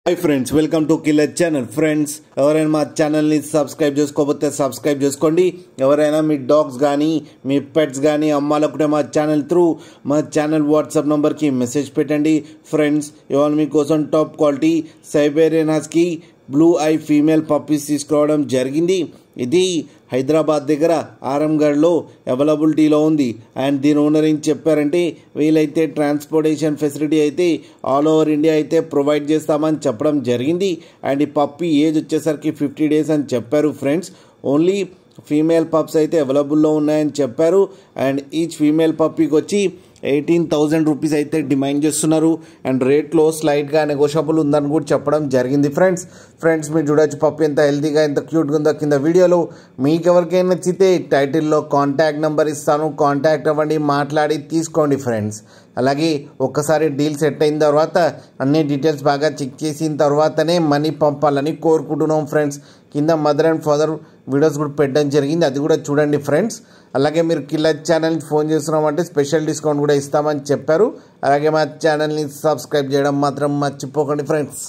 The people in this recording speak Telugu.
Hi friends, welcome to killer channel. Friends, ఎవరైనా మా ఛానల్ని సబ్స్క్రైబ్ చేసుకోకపోతే సబ్స్క్రైబ్ చేసుకోండి. ఎవరైనా మీ డాగ్స్ కానీ మీ పెట్స్ కానీ అమ్మాలనుకుంటే మా ఛానల్ త్రూ మా ఛానల్ వాట్సాప్ నెంబర్కి మెసేజ్ పెట్టండి. ఫ్రెండ్స్, ఇవాళ మీకోసం top quality Siberian husky blue I female puppies తీసుకురావడం జరిగింది. ఇది హైదరాబాద్ దగ్గర ఆరంగఢ్లో అవైలబిలిటీలో ఉంది. అండ్ దీని ఓనర్ ఏం చెప్పారంటే, వీలైతే ట్రాన్స్పోర్టేషన్ ఫెసిలిటీ అయితే ఆల్ ఓవర్ ఇండియా అయితే ప్రొవైడ్ చేస్తామని చెప్పడం జరిగింది. అండ్ ఈ పప్పీ ఏజ్ వచ్చేసరికి 50 days అని చెప్పారు. ఫ్రెండ్స్, ఓన్లీ ఫీమేల్ పప్స్ అయితే అవైలబుల్లో ఉన్నాయని చెప్పారు. అండ్ ఈచ్ ఫీమేల్ పప్పీకి వచ్చి 18,000 రూపీస్ అయితే డిమాండ్ చేస్తున్నారు. అండ్ రేట్లో స్లైట్గా నెగోషియబుల్ ఉందని కూడా చెప్పడం జరిగింది. ఫ్రెండ్స్ మీరు చూడొచ్చు పప్పి ఎంత హెల్తీగా ఎంత క్యూట్గా ఉందో కింద వీడియోలో. మీకు ఎవరికైనా నచ్చితే టైటిల్లో కాంటాక్ట్ నెంబర్ ఇస్తాను, కాంటాక్ట్ అవ్వండి, మాట్లాడి తీసుకోండి. ఫ్రెండ్స్, అలాగే ఒక్కసారి డీల్ సెట్ అయిన తర్వాత అన్ని డీటెయిల్స్ బాగా చెక్ చేసిన తర్వాతనే మనీ పంపాలని కోరుకుంటున్నాం. ఫ్రెండ్స్, కింద మదర్ అండ్ ఫాదర్ వీడియోస్ కూడా పెట్టడం జరిగింది, అది కూడా చూడండి. ఫ్రెండ్స్, అలాగే మీరు కిల్లర్ ఛానల్ని ఫోన్ చేస్తున్నామంటే స్పెషల్ డిస్కౌంట్ కూడా ఇస్తామని చెప్పారు. అలాగే మా ఛానల్ని సబ్స్క్రైబ్ చేయడం మాత్రం మర్చిపోకండి. ఫ్రెండ్స్.